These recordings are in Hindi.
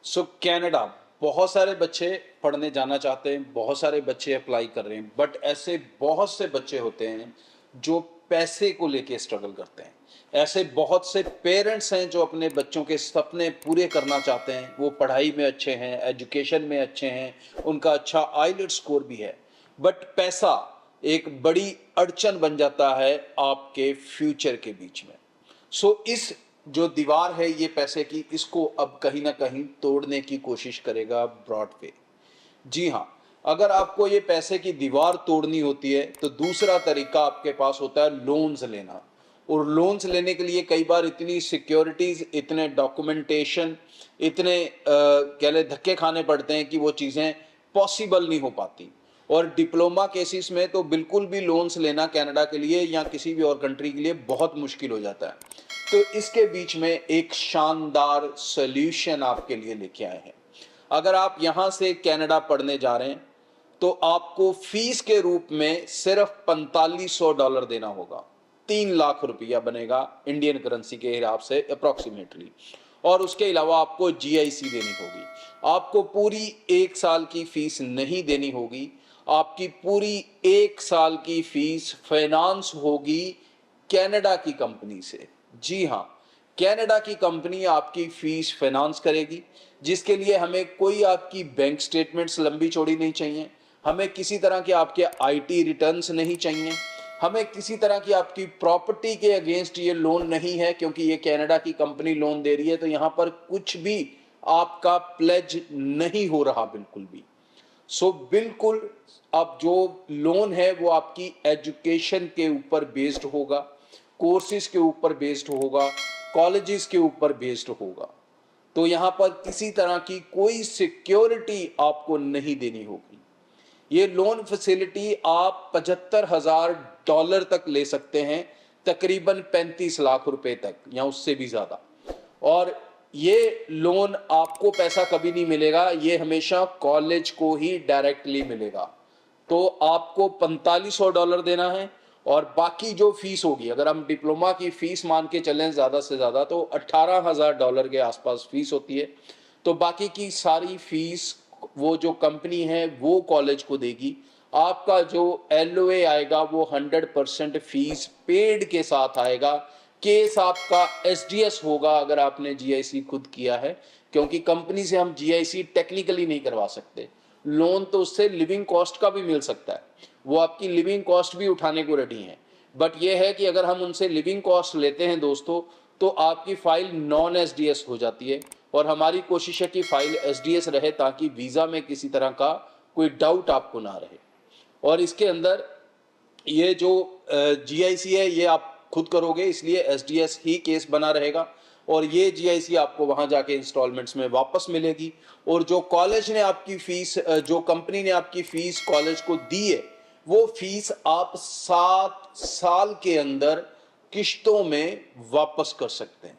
सो कनाडा, बहुत सारे बच्चे पढ़ने जाना चाहते हैं, बहुत सारे बच्चे अप्लाई कर रहे हैं, बट ऐसे बहुत से बच्चे होते हैं जो पैसे को लेके स्ट्रगल करते हैं। ऐसे बहुत से पेरेंट्स हैं जो अपने बच्चों के सपने पूरे करना चाहते हैं, वो पढ़ाई में अच्छे हैं, एजुकेशन में अच्छे हैं, उनका अच्छा आईलेट स्कोर भी है, बट पैसा एक बड़ी अड़चन बन जाता है आपके फ्यूचर के बीच में। सो इस जो दीवार है ये पैसे की, इसको अब कहीं ना कहीं तोड़ने की कोशिश करेगा ब्रॉडवे। जी हाँ, अगर आपको ये पैसे की दीवार तोड़नी होती है तो दूसरा तरीका आपके पास होता है लोन्स लेना। और लोन्स लेने के लिए कई बार इतनी सिक्योरिटीज, इतने डॉक्यूमेंटेशन, इतने कह ले धक्के खाने पड़ते हैं कि वो चीज़ें पॉसिबल नहीं हो पाती। और डिप्लोमा केसेस में तो बिल्कुल भी लोन्स लेना कनाडा के लिए या किसी भी और कंट्री के लिए बहुत मुश्किल हो जाता है। तो इसके बीच में एक शानदार सॉल्यूशन आपके लिए लेके आए हैं। अगर आप यहां से कनाडा पढ़ने जा रहे हैं तो आपको फीस के रूप में सिर्फ $4500 देना होगा। 3 लाख रुपया बनेगा इंडियन करेंसी के हिसाब से अप्रोक्सीमेटली। और उसके अलावा आपको जीआईसी देनी होगी। आपको पूरी 1 साल की फीस नहीं देनी होगी। आपकी पूरी 1 साल की फीस फाइनेंस होगी कनाडा की कंपनी से। जी हाँ, कनाडा की कंपनी आपकी फीस फाइनेंस करेगी, जिसके लिए हमें कोई आपकी बैंक स्टेटमेंट्स लंबी चौड़ी नहीं चाहिए, हमें किसी तरह के आपके आईटी रिटर्न्स नहीं चाहिए, हमें किसी तरह की आपकी प्रॉपर्टी के अगेंस्ट ये लोन नहीं है, क्योंकि ये कनाडा की कंपनी लोन दे रही है, तो यहाँ पर कुछ भी आपका प्लेज नहीं हो रहा बिल्कुल भी। सो बिल्कुल अब जो लोन है वो आपकी एजुकेशन के ऊपर बेस्ड होगा, कोर्सेज के ऊपर बेस्ड होगा, कॉलेजेस के ऊपर बेस्ड होगा। तो यहाँ पर किसी तरह की कोई सिक्योरिटी आपको नहीं देनी होगी। ये लोन फैसिलिटी आप $75,000 तक ले सकते हैं, तकरीबन 35 लाख रुपए तक या उससे भी ज्यादा। और ये लोन आपको पैसा कभी नहीं मिलेगा, ये हमेशा कॉलेज को ही डायरेक्टली मिलेगा। तो आपको $4500 देना है और बाकी जो फीस होगी, अगर हम डिप्लोमा की फीस मान के चलें ज़्यादा से ज़्यादा तो $18,000 के आसपास फीस होती है। तो बाकी की सारी फीस वो जो कंपनी है वो कॉलेज को देगी। आपका जो एलओए आएगा वो 100% फीस पेड के साथ आएगा। केस आपका एसडीएस होगा अगर आपने जीआईसी खुद किया है, क्योंकि कंपनी से हम जीआईसी टेक्निकली नहीं करवा सकते। लोन तो उससे लिविंग कॉस्ट का भी मिल सकता है, वो आपकी लिविंग कॉस्ट भी उठाने को रेडी हैं। बट ये है कि अगर हम उनसे लिविंग कॉस्ट लेते हैं दोस्तों, तो आपकी फाइल नॉन एसडीएस हो जाती है। और हमारी कोशिश है कि फाइल एसडीएस रहे ताकि वीज़ा में किसी तरह का कोई डाउट आपको ना रहे। और इसके अंदर ये जो जीआईसी है ये आप खुद करोगे, इसलिए एसडीएस ही केस बना रहेगा। और ये जीआईसी आपको वहां जाके इंस्टॉलमेंट्स में वापस मिलेगी। और जो कॉलेज ने आपकी फीस, जो कंपनी ने आपकी फीस कॉलेज को दी है, वो फीस आप 7 साल के अंदर किश्तों में वापस कर सकते हैं।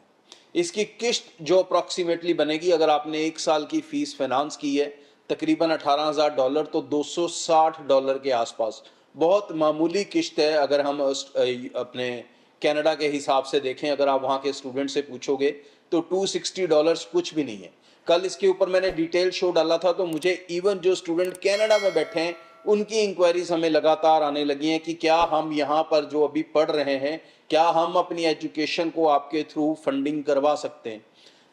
इसकी किस्त जो अप्रॉक्सीमेटली बनेगी, अगर आपने 1 साल की फीस फाइनेंस की है तकरीबन $18,000, तो $260 के आसपास बहुत मामूली किस्त है। अगर हम अपने कनाडा के हिसाब से देखें, अगर आप वहाँ के स्टूडेंट से पूछोगे तो $260 कुछ भी नहीं है। कल इसके ऊपर मैंने डिटेल शो डाला था, तो मुझे इवन जो स्टूडेंट कनाडा में बैठे हैं उनकी इंक्वायरीज हमें लगातार आने लगी हैं कि क्या हम यहाँ पर जो अभी पढ़ रहे हैं, क्या हम अपनी एजुकेशन को आपके थ्रू फंडिंग करवा सकते हैं।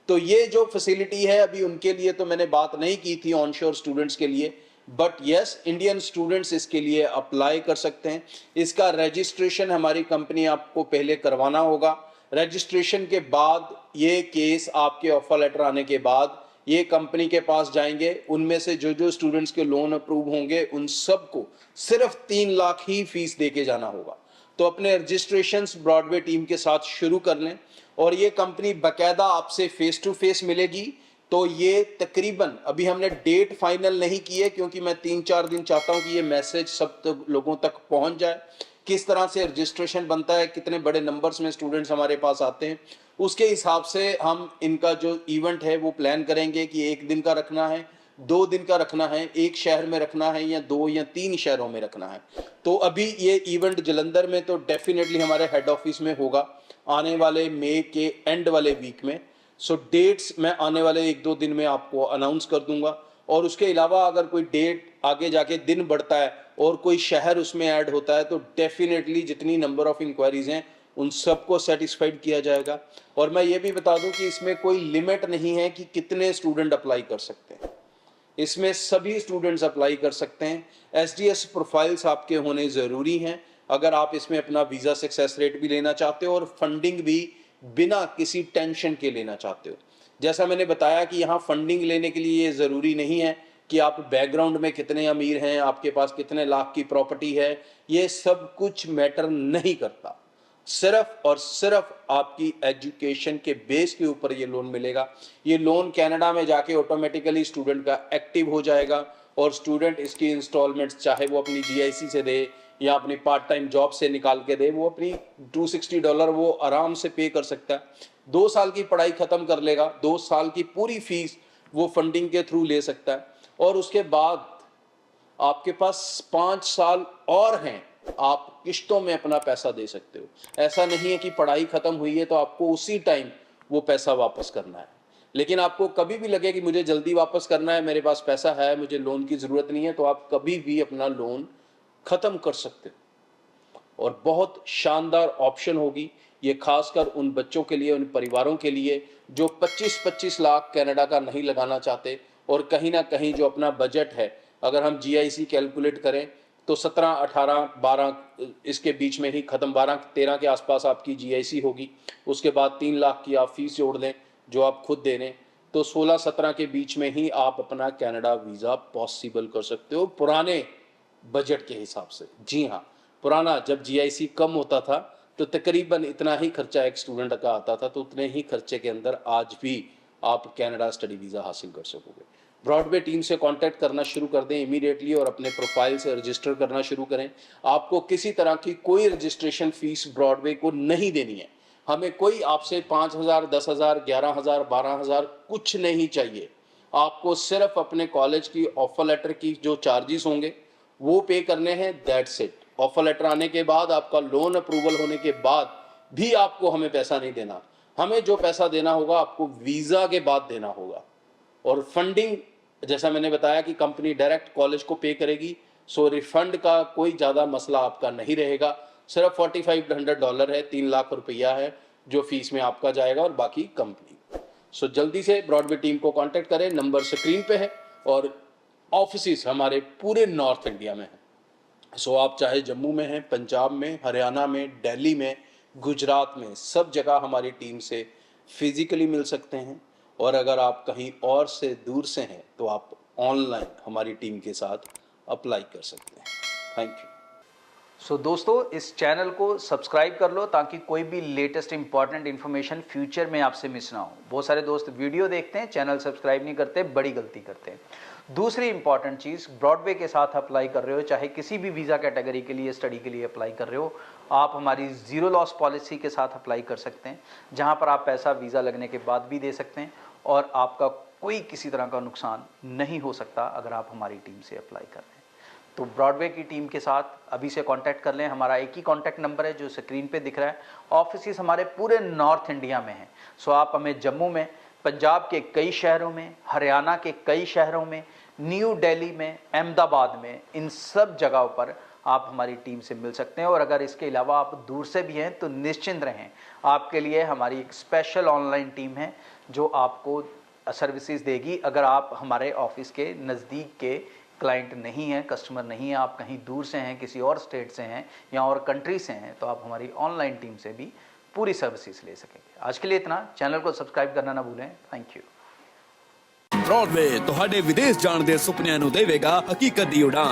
तो ये जो फैसिलिटी है अभी उनके लिए तो मैंने बात नहीं की थी ऑनशोर स्टूडेंट्स के लिए, बट यस, इंडियन स्टूडेंट्स इसके लिए अप्लाई कर सकते हैं। इसका रजिस्ट्रेशन हमारी कंपनी आपको पहले करवाना होगा। रजिस्ट्रेशन के बाद ये केस आपके ऑफर लेटर आने के बाद ये कंपनी के पास जाएंगे। उनमें से जो जो स्टूडेंट्स के लोन अप्रूव होंगे उन सबको सिर्फ 3 लाख ही फीस दे के जाना होगा। तो अपने रजिस्ट्रेशंस ब्रॉडवे टीम के साथ शुरू कर लें। और ये कंपनी बकायदा आपसे फेस टू फेस मिलेगी। तो ये तकरीबन अभी हमने डेट फाइनल नहीं की है, क्योंकि मैं 3-4 दिन चाहता हूं कि ये मैसेज सब लोगों तक पहुंच जाए। किस तरह से रजिस्ट्रेशन बनता है, कितने बड़े नंबर्स में स्टूडेंट्स हमारे पास आते हैं, उसके हिसाब से हम इनका जो इवेंट है वो प्लान करेंगे कि 1 दिन का रखना है, 2 दिन का रखना है, एक शहर में रखना है, या 2 या 3 शहरों में रखना है। तो अभी ये इवेंट जलंधर में तो डेफिनेटली हमारे हेड ऑफिस में होगा आने वाले मई के एंड वाले वीक में। सो डेट्स मैं आने वाले 1-2 दिन में आपको अनाउंस कर दूंगा, और उसके अलावा अगर कोई डेट आगे जाके दिन बढ़ता है और कोई शहर उसमें ऐड होता है तो डेफिनेटली जितनी नंबर ऑफ इंक्वायरीज हैं उन सबको सेटिस्फाइड किया जाएगा। और मैं ये भी बता दूं कि इसमें कोई लिमिट नहीं है कि कितने स्टूडेंट अप्लाई कर सकते हैं, इसमें सभी स्टूडेंट्स अप्लाई कर सकते हैं। एसडीएस प्रोफाइल्स आपके होने ज़रूरी हैं अगर आप इसमें अपना वीज़ा सक्सेस रेट भी लेना चाहते हो और फंडिंग भी बिना किसी टेंशन के लेना चाहते हो। जैसा मैंने बताया कि यहाँ फंडिंग लेने के लिए ये ज़रूरी नहीं है कि आप बैकग्राउंड में कितने अमीर हैं, आपके पास कितने लाख की प्रॉपर्टी है, ये सब कुछ मैटर नहीं करता। सिर्फ और सिर्फ आपकी एजुकेशन के बेस के ऊपर ये लोन मिलेगा। ये लोन कनाडा में जाके ऑटोमेटिकली स्टूडेंट का एक्टिव हो जाएगा और स्टूडेंट इसकी इंस्टॉलमेंट्स चाहे वो अपनी जीआईसी से दे या अपनी पार्ट टाइम जॉब से निकाल के दे, वो अपनी $260 वो आराम से पे कर सकता है। 2 साल की पढ़ाई खत्म कर लेगा, 2 साल की पूरी फीस वो फंडिंग के थ्रू ले सकता है, और उसके बाद आपके पास 5 साल और हैं, आप किश्तों में अपना पैसा दे सकते हो। ऐसा नहीं है कि पढ़ाई खत्म हुई है तो आपको उसी टाइम वो पैसा वापस करना है। लेकिन आपको कभी भी लगे कि मुझे जल्दी वापस करना है, मेरे पास पैसा है, मुझे लोन की ज़रूरत नहीं है, तो आप कभी भी अपना लोन ख़त्म कर सकते हो। और बहुत शानदार ऑप्शन होगी ये, खासकर उन बच्चों के लिए, उन परिवारों के लिए जो 25-25 लाख कनाडा का नहीं लगाना चाहते, और कहीं ना कहीं जो अपना बजट है, अगर हम जीआईसी कैलकुलेट करें तो 17, 18, 12 इसके बीच में ही ख़त्म, 12-13 के आसपास आपकी जीआईसी होगी। उसके बाद 3 लाख की आप फीस जोड़ दें जो आप खुद दे दें, तो 16-17 के बीच में ही आप अपना कनाडा वीज़ा पॉसिबल कर सकते हो पुराने बजट के हिसाब से। जी हाँ, पुराना जब जीआईसी कम होता था तो तकरीबन इतना ही खर्चा एक स्टूडेंट का आता था, तो उतने ही खर्चे के अंदर आज भी आप कनाडा स्टडी वीज़ा हासिल कर सकोगे। ब्रॉडवे टीम से कांटेक्ट करना शुरू कर दें इमीडिएटली और अपने प्रोफाइल से रजिस्टर करना शुरू करें। आपको किसी तरह की कोई रजिस्ट्रेशन फीस ब्रॉडवे को नहीं देनी है। हमें कोई आपसे 5,000, 10,000, 11,000, 12,000 कुछ नहीं चाहिए। आपको सिर्फ अपने कॉलेज की ऑफर लेटर की जो चार्जेस होंगे वो पे करने हैं, दैट्स इट। ऑफर लेटर आने के बाद, आपका लोन अप्रूवल होने के बाद भी आपको हमें पैसा नहीं देना। हमें जो पैसा देना होगा आपको वीज़ा के बाद देना होगा। और फंडिंग जैसा मैंने बताया कि कंपनी डायरेक्ट कॉलेज को पे करेगी, सो रिफंड का कोई ज़्यादा मसला आपका नहीं रहेगा। सिर्फ $4,500 है, 3 लाख रुपया है जो फीस में आपका जाएगा, और बाकी कंपनी। सो जल्दी से ब्रॉडवे टीम को कांटेक्ट करें, नंबर स्क्रीन पे है, और ऑफिस हमारे पूरे नॉर्थ इंडिया में है। सो आप चाहे जम्मू में हैं, पंजाब में, हरियाणा में, दिल्ली में, गुजरात में, सब जगह हमारी टीम से फिजिकली मिल सकते हैं। और अगर आप कहीं और से दूर से हैं तो आप ऑनलाइन हमारी टीम के साथ अप्लाई कर सकते हैं। Thank you. सो दोस्तों, इस चैनल को सब्सक्राइब कर लो ताकि कोई भी लेटेस्ट इंपॉर्टेंट इन्फॉर्मेशन फ्यूचर में आपसे मिस ना हो। बहुत सारे दोस्त वीडियो देखते हैं, चैनल सब्सक्राइब नहीं करते, बड़ी गलती करते हैं। दूसरी इंपॉर्टेंट चीज़, ब्रॉडवे के साथ अप्लाई कर रहे हो, चाहे किसी भी वीज़ा कैटेगरी के लिए स्टडी के लिए अप्लाई कर रहे हो, आप हमारी ज़ीरो लॉस पॉलिसी के साथ अप्लाई कर सकते हैं, जहाँ पर आप पैसा वीज़ा लगने के बाद भी दे सकते हैं और आपका कोई किसी तरह का नुकसान नहीं हो सकता अगर आप हमारी टीम से अप्लाई कर रहे हैं। तो ब्रॉडवे की टीम के साथ अभी से कांटेक्ट कर लें। हमारा एक ही कांटेक्ट नंबर है जो स्क्रीन पे दिख रहा है। ऑफिस हमारे पूरे नॉर्थ इंडिया में हैं। सो आप हमें जम्मू में, पंजाब के कई शहरों में, हरियाणा के कई शहरों में, न्यू दिल्ली में, अहमदाबाद में, इन सब जगहों पर आप हमारी टीम से मिल सकते हैं। और अगर इसके अलावा आप दूर से भी हैं तो निश्चिंत रहें, आपके लिए हमारी एक स्पेशल ऑनलाइन टीम है जो आपको सर्विसेज देगी। अगर आप हमारे ऑफिस के नज़दीक के क्लाइंट नहीं हैं, कस्टमर नहीं हैं, आप कहीं दूर से हैं, किसी और स्टेट से हैं या और कंट्री से हैं, तो आप हमारी ऑनलाइन टीम से भी पूरी सर्विसेज ले सकेंगे। आज के लिए इतना। चैनल को सब्सक्राइब करना ना भूलें। Thank you. ब्रॉडवे ਤੁਹਾਡੇ ਵਿਦੇਸ਼ ਜਾਣ ਦੇ ਸੁਪਨਿਆਂ ਨੂੰ ਦੇਵੇਗਾ ਹਕੀਕਤ ਦੀ ਉਡਾਨ।